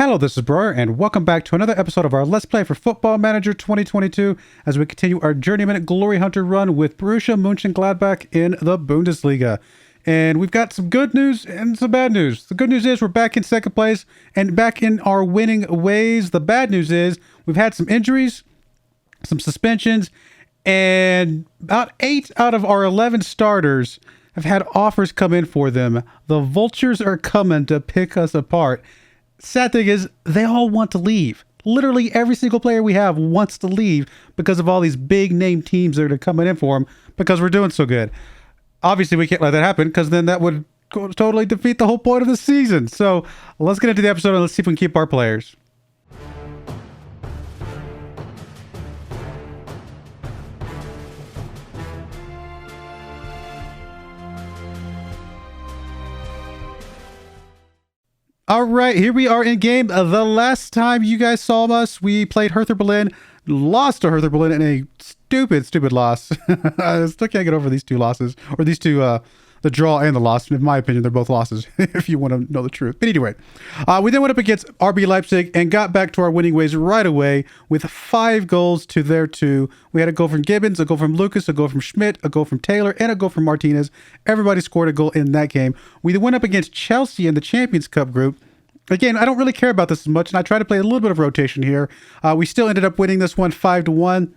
Hello, this is Broyar, and welcome back to another episode of our Let's Play for Football Manager 2022 as we continue our Journeyman Glory Hunter run with Borussia Mönchengladbach in the Bundesliga. And we've got some good news and some bad news. The good news is we're back in second place and back in our winning ways. The bad news is we've had some injuries, some suspensions, and about 8 out of our 11 starters have had offers come in for them. The vultures are coming to pick us apart. Sad thing is, they all want to leave. Literally every single player we have wants to leave because of all these big name teams that are coming in for them because we're doing so good. Obviously, we can't let that happen because then that would totally defeat the whole point of the season. So let's get into the episode and let's see if we can keep our players. All right, here we are in game. The last time you guys saw us, we played Hertha Berlin, lost to Hertha Berlin in a stupid loss. I still can't get over these two losses, or these two, the draw and the loss. In my opinion, they're both losses, if you want to know the truth. But anyway, we then went up against RB Leipzig and got back to our winning ways right away with 5 goals to their 2. We had a goal from Gibbons, a goal from Lucas, a goal from Schmidt, a goal from Taylor, and a goal from Martinez. Everybody scored a goal in that game. We then went up against Chelsea in the Champions Cup group. Again, I don't really care about this as much, and I try to play a little bit of rotation here. We still ended up winning this one 5-1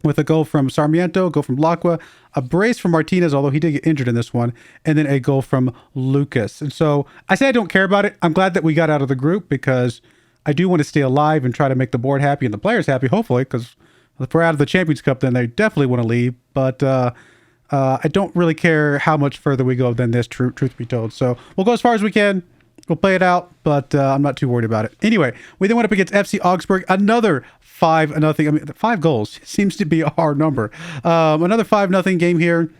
with a goal from Sarmiento, a goal from Lacqua, a brace from Martinez, although he did get injured in this one, and then a goal from Lucas. And so I say I don't care about it. I'm glad that we got out of the group because I do want to stay alive and try to make the board happy and the players happy, hopefully, because if we're out of the Champions Cup, then they definitely want to leave. But I don't really care how much further we go than this, truth be told. So we'll go as far as we can. We'll play it out, but I'm not too worried about it. Anyway, we then went up against FC Augsburg, another 5-0. I mean, 5 goals seems to be our number. Another 5-0 game here.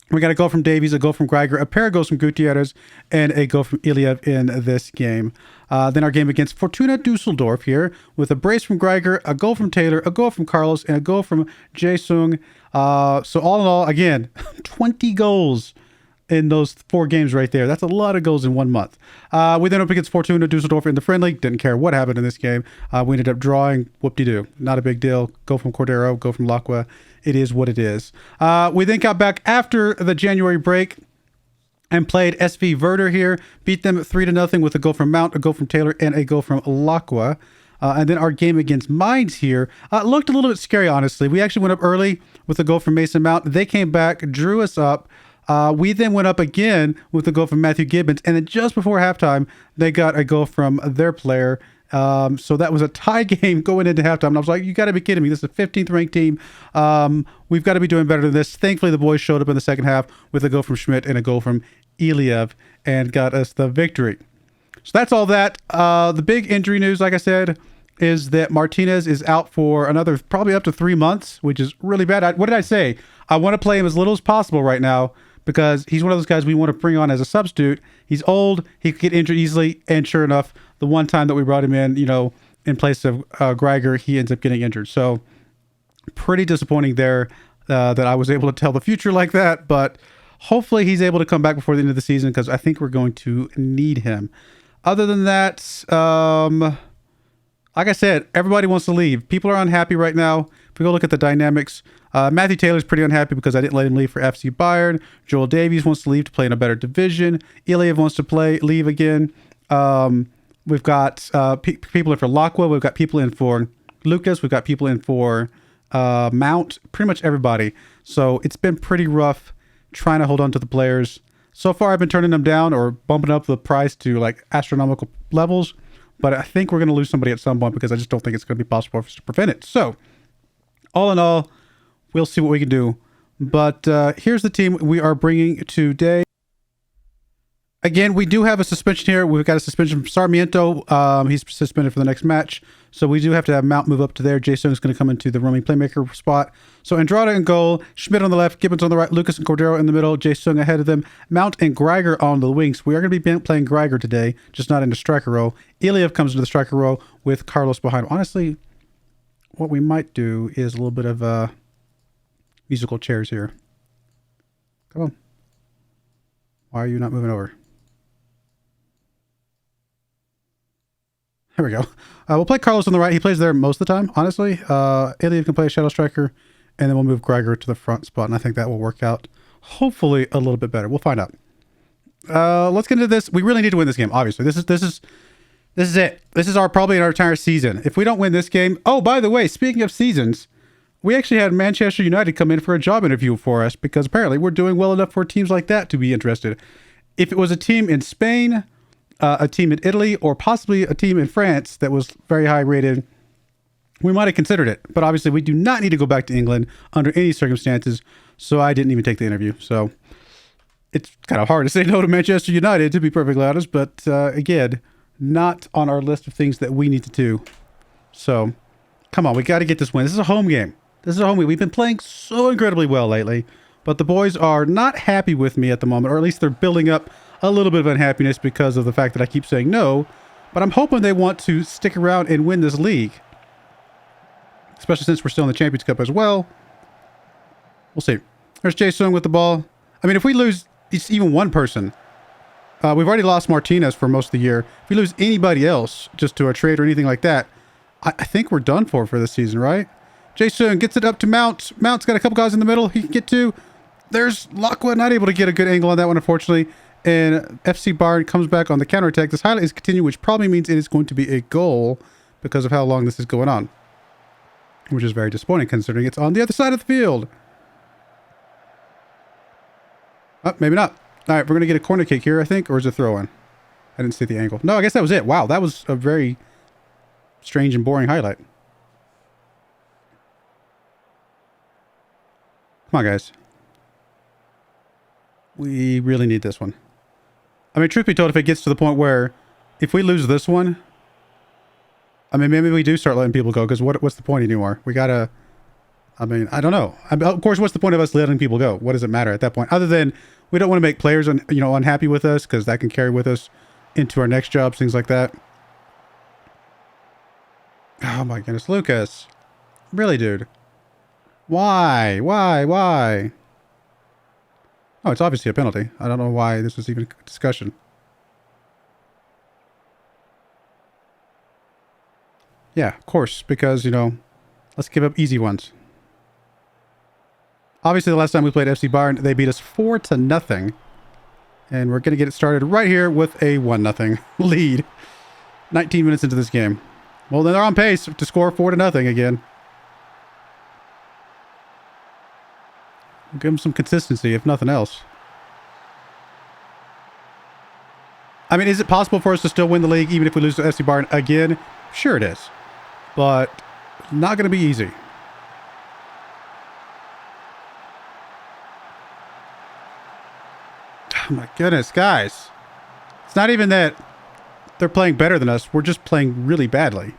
We got a goal from Davies, a goal from Greiger, a pair of goals from Gutierrez, and a goal from Iliev in this game. Then our game against Fortuna Dusseldorf here with a brace from Greiger, a goal from Taylor, a goal from Carlos, and a goal from Jae-sung. So all in all, again, 20 goals in those 4 games right there. That's a lot of goals in 1 month. We then up against Fortuna Dusseldorf in the friendly. Didn't care what happened in this game. We ended up drawing. Whoop-de-doo. Not a big deal. Go from Cordero. Go from Lacqua. It is what it is. We then got back after the January break and played SV Werder here. Beat them 3-0 with a goal from Mount, a goal from Taylor, and a goal from Lacqua. And then our game against Mainz here looked a little bit scary, honestly. We actually went up early with a goal from Mason Mount. They came back, drew us up. We then went up again with a goal from Matthew Gibbons, and then just before halftime, they got a goal from their player. So that was a tie game going into halftime, and I was like, you got to be kidding me. This is a 15th ranked team. We've got to be doing better than this. Thankfully, the boys showed up in the second half with a goal from Schmidt and a goal from Iliev and got us the victory. So that's all that. The big injury news, like I said, is that Martinez is out for another probably up to 3 months, which is really bad. What did I say? I want to play him as little as possible right now, because he's one of those guys we want to bring on as a substitute. He's old. He could get injured easily. And sure enough, the one time that we brought him in, in place of Greiger, he ends up getting injured. So pretty disappointing there that I was able to tell the future like that. But hopefully he's able to come back before the end of the season because I think we're going to need him. Other than that, like I said, everybody wants to leave. People are unhappy right now. If we go look at the dynamics, Matthew Taylor's pretty unhappy because I didn't let him leave for FC Bayern. Joel Davies wants to leave to play in a better division. Iliev wants to leave again. We've got people in for Lacqua. We've got people in for Lucas. We've got people in for Mount. Pretty much everybody. So it's been pretty rough trying to hold on to the players. So far, I've been turning them down or bumping up the price to like astronomical levels. But I think we're going to lose somebody at some point because I just don't think it's going to be possible for us to prevent it. So, all in all, we'll see what we can do. But here's the team we are bringing today. Again, we do have a suspension here. We've got a suspension from Sarmiento. He's suspended for the next match. So we do have to have Mount move up to there. Jae-sung is going to come into the roaming playmaker spot. So Andrada in goal, Schmidt on the left, Gibbons on the right, Lucas and Cordero in the middle, Jae-sung ahead of them, Mount and Greiger on the wings. We are going to be playing Greiger today, just not in the striker role. Iliev comes into the striker role with Carlos behind. Honestly, what we might do is a little bit of musical chairs here. Come on. Why are you not moving over? Here we go. We'll play Carlos on the right. He plays there most of the time, honestly. Ilya can play Shadow Striker, and then we'll move Greiger to the front spot, and I think that will work out hopefully a little bit better. We'll find out. Let's get into this. We really need to win this game, obviously. This is it. This is probably our entire season. If we don't win this game... Oh, by the way, speaking of seasons, we actually had Manchester United come in for a job interview for us because apparently we're doing well enough for teams like that to be interested. If it was a team in Spain, a team in Italy, or possibly a team in France that was very high rated, we might have considered it. But obviously we do not need to go back to England under any circumstances, so I didn't even take the interview. So it's kind of hard to say no to Manchester United, to be perfectly honest, but again, not on our list of things that we need to do. So come on, we got to get this win. This is a home game. This is a home game. We've been playing so incredibly well lately, but the boys are not happy with me at the moment, or at least they're building up a little bit of unhappiness because of the fact that I keep saying no, but I'm hoping they want to stick around and win this league, especially since we're still in the Champions Cup as well. We'll see. There's Jae-sung with the ball. I mean, if we lose even one person, we've already lost Martinez for most of the year. If we lose anybody else just to a trade or anything like that, I think we're done for this season, right? Jae-sung gets it up to Mount. Mount's got a couple guys in the middle he can get to. There's Lakwa, not able to get a good angle on that one, unfortunately. And FC Bayern comes back on the counterattack. This highlight is continuing, which probably means it is going to be a goal because of how long this is going on. Which is very disappointing considering it's on the other side of the field. Oh, maybe not. All right, we're going to get a corner kick here, I think. Or is it a throw-in? I didn't see the angle. No, I guess that was it. Wow, that was a very strange and boring highlight. Come on, guys. We really need this one. I mean, truth be told, if it gets to the point where if we lose this one, I mean, maybe we do start letting people go because what's the point anymore? We got to... I mean, I don't know. Of course, what's the point of us letting people go? What does it matter at that point? Other than we don't want to make players unhappy with us because that can carry with us into our next jobs, things like that. Oh my goodness, Lucas. Really, dude? Why? Why? Oh, it's obviously a penalty. I don't know why this was even a discussion. Yeah, of course, because, let's give up easy ones. Obviously, the last time we played FC Bayern, they beat us 4-0. And we're going to get it started right here with a 1-0 lead. 19 minutes into this game. Well, then they're on pace to score 4-0 again. We'll give them some consistency, if nothing else. I mean, is it possible for us to still win the league even if we lose to FC Bayern again? Sure it is. But not going to be easy. Oh my goodness, guys. It's not even that they're playing better than us. We're just playing really badly.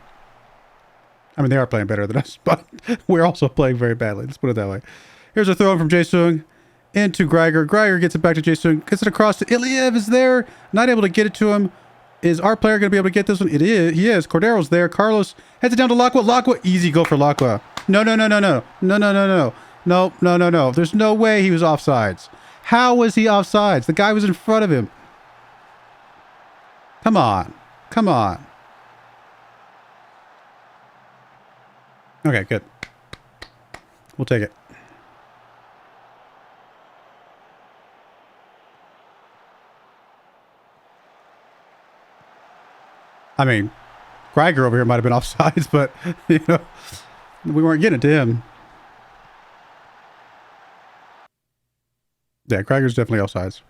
I mean, they are playing better than us, but we're also playing very badly. Let's put it that way. Here's a throw in from Jae-sung into Greiger. Greiger gets it back to Jae-sung. Gets it across to Iliev is there. Not able to get it to him. Is our player going to be able to get this one? It is. He is. Cordero's there. Carlos heads it down to Lakwa. Lakwa. Easy go for Lakwa. No. No. There's no way he was offsides. How was he offsides? The guy was in front of him. Come on. Okay, good. We'll take it. I mean, Greiger over here might have been offsides, but, we weren't getting it to him. Yeah, Greiger's definitely offsides.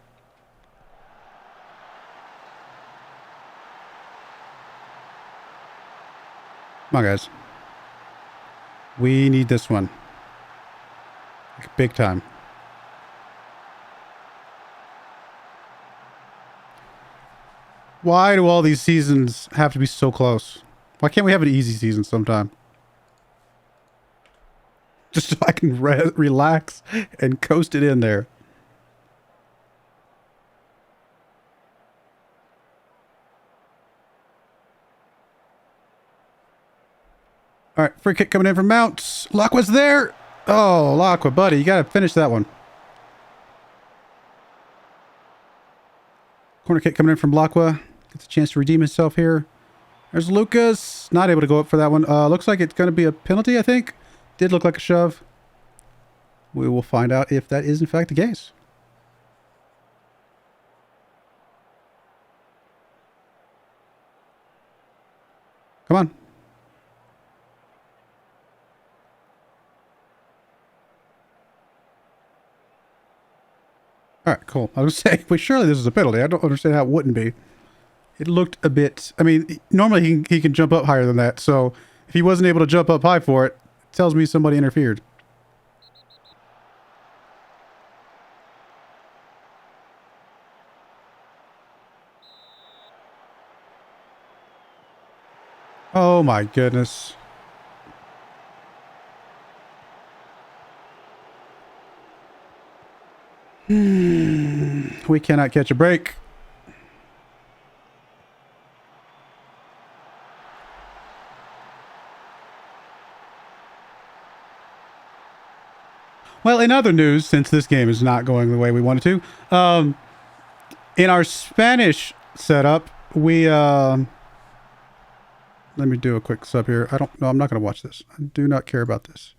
Come on, guys. We need this one. Like, big time. Why do all these seasons have to be so close? Why can't we have an easy season sometime? Just so I can relax and coast it in there. All right, free kick coming in from Mount. Lakwa's there. Oh, Lakwa, buddy, you got to finish that one. Corner kick coming in from Lakwa. Gets a chance to redeem himself here. There's Lucas. Not able to go up for that one. Looks like it's going to be a penalty, I think. Did look like a shove. We will find out if that is in fact the case. Come on. All right, cool. I was saying, well, surely this is a penalty. I don't understand how it wouldn't be. It looked a bit... I mean, normally he can jump up higher than that, so if he wasn't able to jump up high for it, it tells me somebody interfered. Oh my goodness. We cannot catch a break. Well, in other news, since this game is not going the way we wanted to, in our Spanish setup, we... let me do a quick sub here. I don't know. I'm not going to watch this. I do not care about this.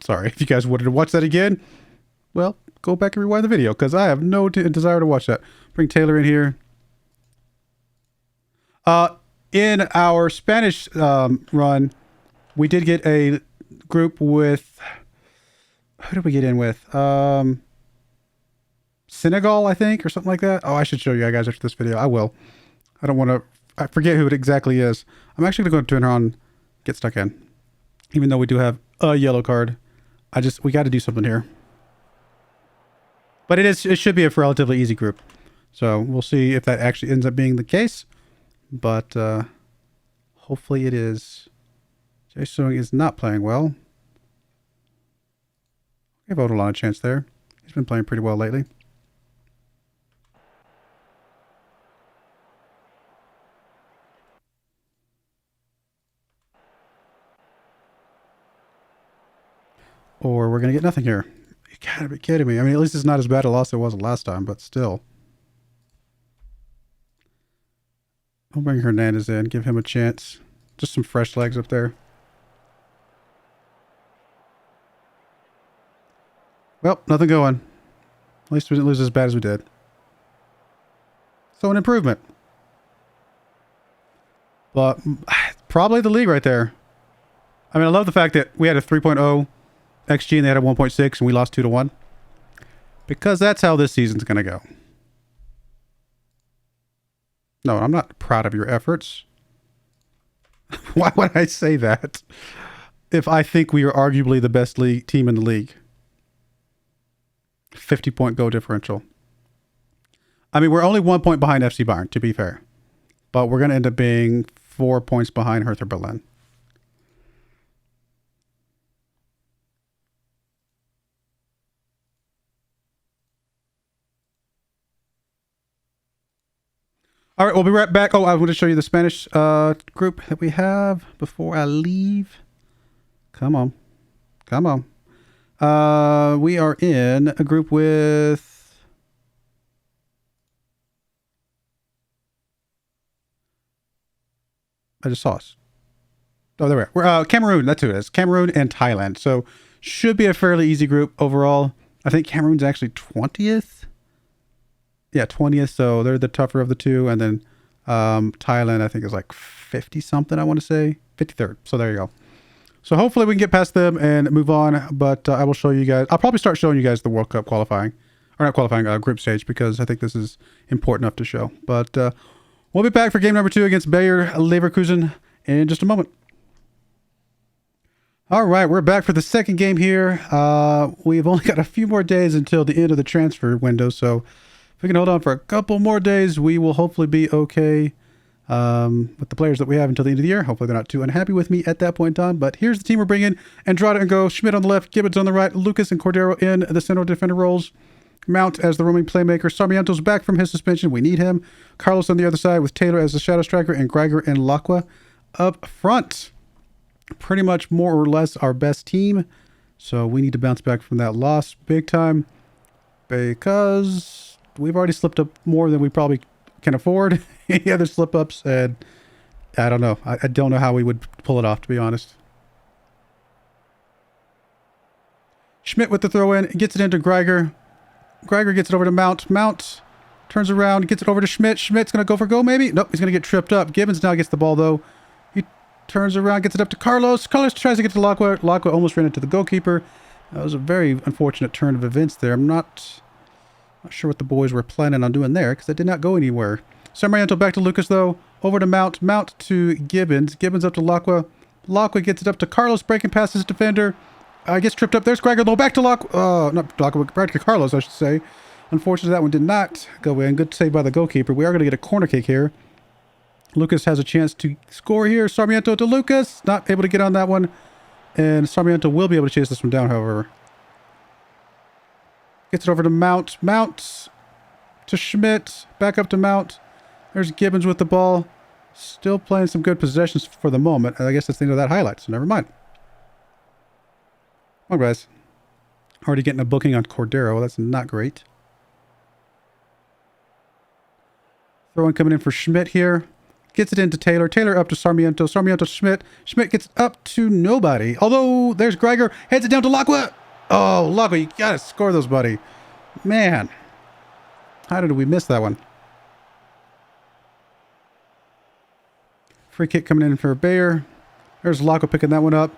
Sorry. If you guys wanted to watch that again, well, go back and rewind the video because I have no desire to watch that. Bring Taylor in here. In our Spanish run, we did get a group with... Who did we get in with? Senegal, I think, or something like that. Oh, I should show you guys after this video. I will. I don't want to... I forget who it exactly is. I'm actually going to turn her on, get stuck in. Even though we do have a yellow card. We got to do something here. But it should be a relatively easy group. So we'll see if that actually ends up being the case. But hopefully it is. Jae Sung is not playing well. Give Odell a chance there. He's been playing pretty well lately. Or we're going to get nothing here. You gotta be kidding me. I mean, at least it's not as bad a loss as it was last time, but still. I'll bring Hernandez in, give him a chance. Just some fresh legs up there. Well, nothing going. At least we didn't lose as bad as we did. So an improvement. But probably the league right there. I mean, I love the fact that we had a 3.0 XG and they had a 1.6 and we lost 2-1. Because that's how this season's going to go. No, I'm not proud of your efforts. Why would I say that? If I think we are arguably the best team in the league. 50-point goal differential. I mean, we're only 1 point behind FC Bayern, to be fair. But we're going to end up being 4 points behind Hertha Berlin. All right, we'll be right back. Oh, I want to show you the Spanish group that we have before I leave. Come on. Come on. We are in a group with... I just saw us. Oh, there we are. We're Cameroon, that's who it is. Cameroon and Thailand. So, should be a fairly easy group overall. I think Cameroon's actually 20th. Yeah, 20th, so they're the tougher of the two. And then Thailand, I think, is like 50-something, I want to say. 53rd. So there you go. So hopefully we can get past them and move on. But I will show you guys. I'll probably start showing you guys the World Cup qualifying. Or not qualifying, group stage, because I think this is important enough to show. But we'll be back for game number 2 against Bayer Leverkusen in just a moment. All right, we're back for the second game here. We've only got a few more days until the end of the transfer window, so if we can hold on for a couple more days, we will hopefully be okay with the players that we have until the end of the year. Hopefully they're not too unhappy with me at that point in time, but here's the team we're bringing. Andrada and Go, Schmidt on the left, Gibbons on the right, Lucas and Cordero in the central defender roles. Mount as the roaming playmaker. Sarmiento's back from his suspension. We need him. Carlos on the other side with Taylor as the shadow striker and Greiger and Lacqua up front. Pretty much more or less our best team. So we need to bounce back from that loss big time because we've already slipped up more than we probably can afford any other slip-ups, and I don't know. I don't know how we would pull it off, to be honest. Schmidt with the throw-in, gets it into Greiger. Greiger gets it over to Mount. Mount turns around, gets it over to Schmidt. Schmidt's going to go for goal, maybe? Nope, he's going to get tripped up. Gibbons now gets the ball, though. He turns around, gets it up to Carlos. Carlos tries to get to Lacqua. Lacqua almost ran into the goalkeeper. That was a very unfortunate turn of events there. I'm not sure what the boys were planning on doing there, because it did not go anywhere. Samariento back to Lucas, though. Over to Mount. Mount to Gibbons. Gibbons up to Lacqua. Lacqua gets it up to Carlos, breaking past his defender. Gets tripped up. There's Gregor, though. Back to not Lacqua, back to Carlos, I should say. Unfortunately, that one did not go in. Good save by the goalkeeper. We are going to get a corner kick here. Lucas has a chance to score here. Sarmiento to Lucas. Not able to get on that one. And Sarmiento will be able to chase this one down, however. Gets it over to Mount. Mount to Schmidt. Back up to Mount. There's Gibbons with the ball. Still playing some good possessions for the moment. I guess that's the end of that highlight, so never mind. Come on, guys. Already getting a booking on Cordero. That's not great. Throw in coming in for Schmidt here. Gets it into Taylor. Taylor up to Sarmiento. Sarmiento to Schmidt. Schmidt gets up to nobody. Although, there's Greiger. Heads it down to Lacqua. Oh, Lacqua, you gotta score those, buddy. Man. How did we miss that one? Free kick coming in for Bayer. There's Lacqua picking that one up.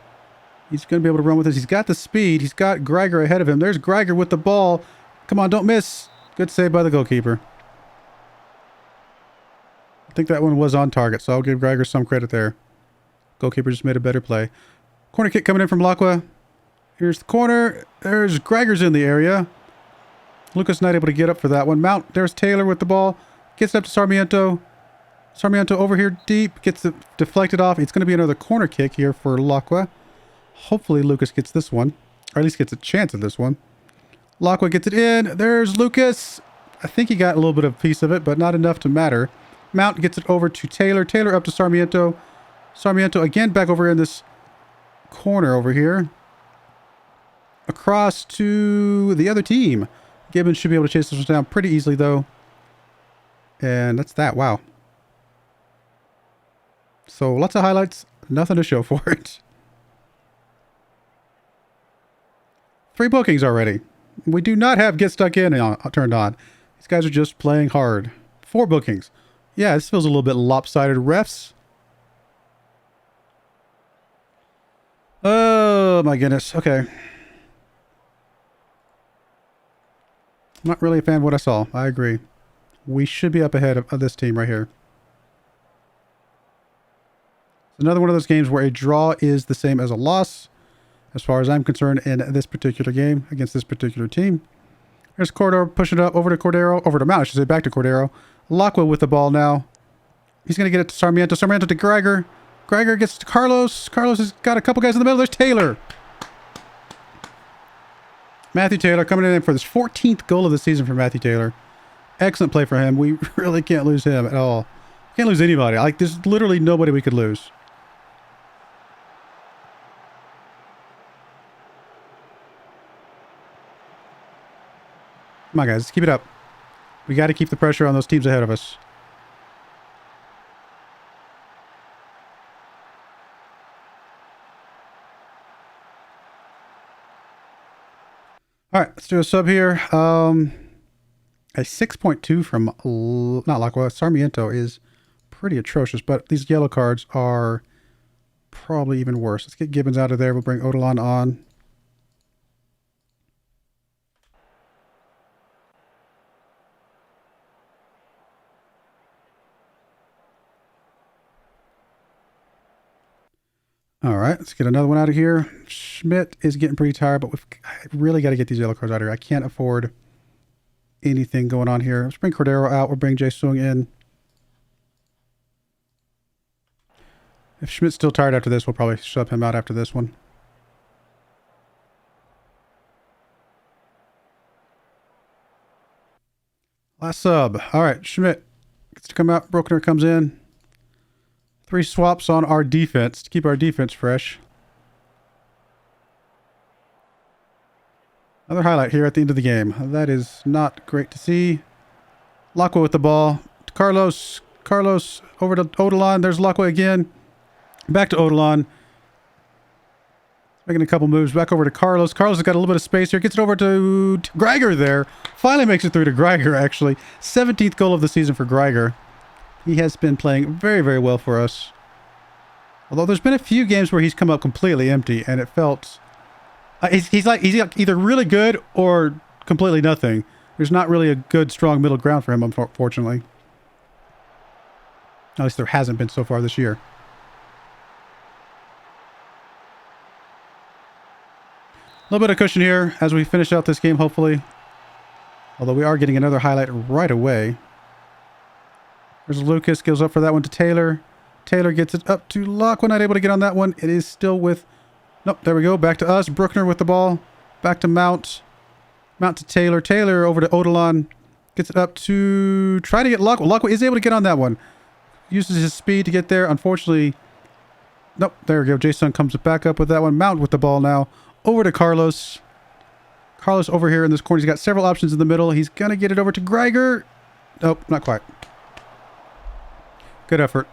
He's going to be able to run with this. He's got the speed. He's got Greiger ahead of him. There's Greiger with the ball. Come on, don't miss. Good save by the goalkeeper. I think that one was on target, so I'll give Greiger some credit there. Goalkeeper just made a better play. Corner kick coming in from Lacqua. Here's the corner. There's Greiger's in the area. Lucas not able to get up for that one. Mount, there's Taylor with the ball. Gets it up to Sarmiento. Sarmiento over here deep. Gets it deflected off. It's going to be another corner kick here for Lacqua. Hopefully Lucas gets this one. Or at least gets a chance at this one. Lacqua gets it in. There's Lucas. I think he got a little bit of a piece of it, but not enough to matter. Mount gets it over to Taylor. Taylor up to Sarmiento. Sarmiento again back over in this corner over here. Across to the other team. Gibbons should be able to chase this one down pretty easily, though. And that's that. Wow. So lots of highlights. Nothing to show for it. 3 bookings already. We do not have Get Stuck In turned on. These guys are just playing hard. 4 bookings. Yeah, this feels a little bit lopsided. Refs. Oh, my goodness. Okay. I'm not really a fan of what I saw. I agree. We should be up ahead of this team right here. It's another one of those games where a draw is the same as a loss, as far as I'm concerned, in this particular game against this particular team. There's Cordero pushing it up over to Cordero, over to Mount, I should say, back to Cordero. Lacqua with the ball now. He's going to get it to Sarmiento. Sarmiento to Greiger. Greiger gets to Carlos. Carlos has got a couple guys in the middle. There's Taylor. Matthew Taylor coming in for this 14th goal of the season for Matthew Taylor. Excellent play for him. We really can't lose him at all. Can't lose anybody. Like, there's literally nobody we could lose. Come on, guys. Let's keep it up. We got to keep the pressure on those teams ahead of us. All right, let's do a sub here. A 6.2 from, not Lacqua, Sarmiento is pretty atrocious, but these yellow cards are probably even worse. Let's get Gibbons out of there. We'll bring Odilon on. All right, let's get another one out of here. Schmidt is getting pretty tired, but we've really got to get these yellow cards out of here. I can't afford anything going on here. Let's bring Cordero out. We'll bring Jae Sung in. If Schmidt's still tired after this, we'll probably sub him out after this one. Last sub. All right, Schmidt gets to come out. Brokener comes in. 3 swaps on our defense to keep our defense fresh. Another highlight here at the end of the game. That is not great to see. Lacqua with the ball. Carlos. Carlos over to Odilon. There's Lockway again. Back to Odilon. Making a couple moves. Back over to Carlos. Carlos has got a little bit of space here. Gets it over to Greiger there. Finally makes it through to Greiger, actually. 17th goal of the season for Greiger. He has been playing very, very well for us. Although there's been a few games where he's come up completely empty, and it felt... he's either really good or completely nothing. There's not really a good, strong middle ground for him, unfortunately. At least there hasn't been so far this year. A little bit of cushion here as we finish out this game, hopefully. Although we are getting another highlight right away. There's Lucas, goes up for that one to Taylor. Taylor gets it up to Locke. We're not able to get on that one. It is still with... Nope, there we go. Back to us. Bruckner with the ball. Back to Mount. Mount to Taylor. Taylor over to Odilon. Gets it up to... Try to get Locke. Locke is able to get on that one. Uses his speed to get there. Unfortunately... Nope, there we go. Jason comes back up with that one. Mount with the ball now. Over to Carlos. Carlos over here in this corner. He's got several options in the middle. He's going to get it over to Greiger. Nope, not quite. Good effort.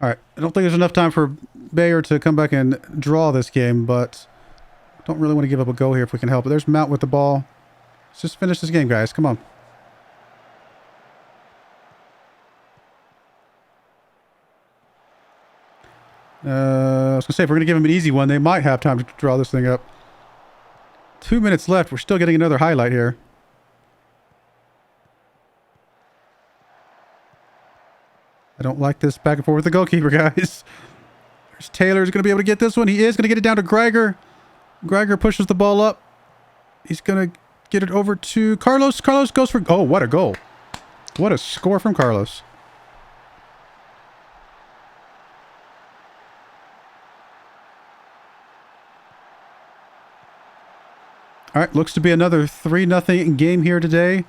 All right. I don't think there's enough time for Bayer to come back and draw this game, but don't really want to give up a goal here if we can help it. There's Mount with the ball. Let's just finish this game, guys. Come on. I was going to say, if we're going to give them an easy one, they might have time to draw this thing up. 2 minutes left. We're still getting another highlight here. I don't like this back and forth with the goalkeeper, guys. There's Taylor. Is going to be able to get this one. He is going to get it down to Greiger. Greiger pushes the ball up. He's going to get it over to Carlos. Carlos goes for... Oh, what a goal. What a score from Carlos. All right, looks to be another 3-0 game here today.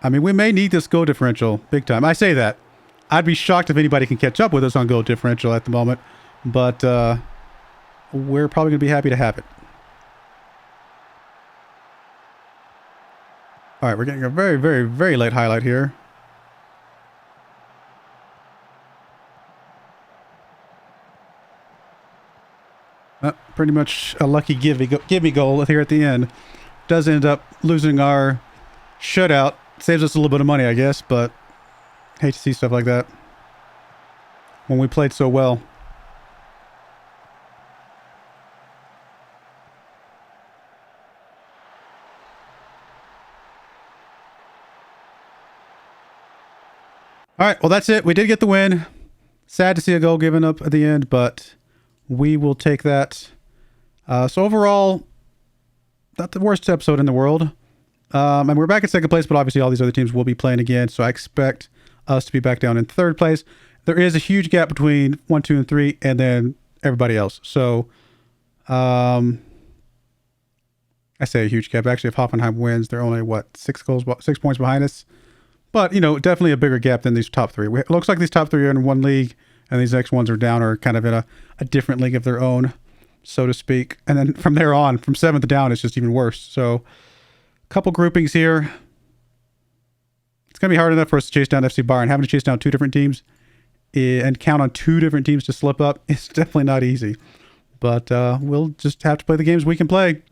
I mean, we may need this goal differential big time. I say that. I'd be shocked if anybody can catch up with us on goal differential at the moment. But we're probably going to be happy to have it. All right, we're getting a very, very, very late highlight here. Pretty much a lucky give me goal here at the end. Does end up losing our shutout. Saves us a little bit of money, I guess, but hate to see stuff like that when we played so well. All right, well, that's it. We did get the win. Sad to see a goal given up at the end, but we will take that. So overall, not the worst episode in the world. And we're back in second place, but obviously all these other teams will be playing again. So I expect us to be back down in third place. There is a huge gap between 1, 2, and 3, and then everybody else. So I say a huge gap. Actually, if Hoffenheim wins, they're only, what, 6 points behind us. But, you know, definitely a bigger gap than these top 3. It looks like these top 3 are in one league, and these next ones are down, or kind of in a different league of their own, so to speak. And then from there on, from 7th down, it's just even worse. So a couple groupings here. It's going to be hard enough for us to chase down FC Bayern. Having to chase down 2 different teams and count on 2 different teams to slip up is definitely not easy. But we'll just have to play the games we can play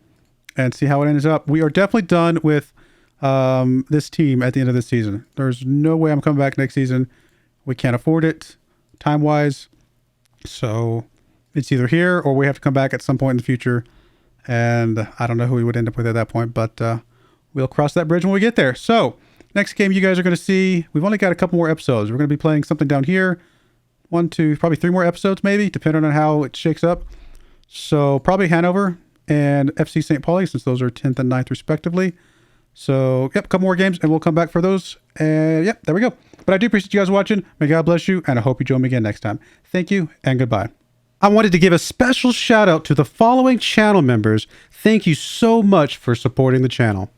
and see how it ends up. We are definitely done with this team at the end of this season. There's no way I'm coming back next season. We can't afford it time-wise. So it's either here or we have to come back at some point in the future. And I don't know who we would end up with at that point, but we'll cross that bridge when we get there. So next game you guys are going to see, we've only got a couple more episodes. We're going to be playing something down here. 1, 2, probably 3 more episodes maybe, depending on how it shakes up. So probably Hanover and FC St. Pauli, since those are 10th and 9th respectively. So, yep, a couple more games, and we'll come back for those. And, yep, there we go. But I do appreciate you guys watching. May God bless you, and I hope you join me again next time. Thank you, and goodbye. I wanted to give a special shout out to the following channel members. Thank you so much for supporting the channel.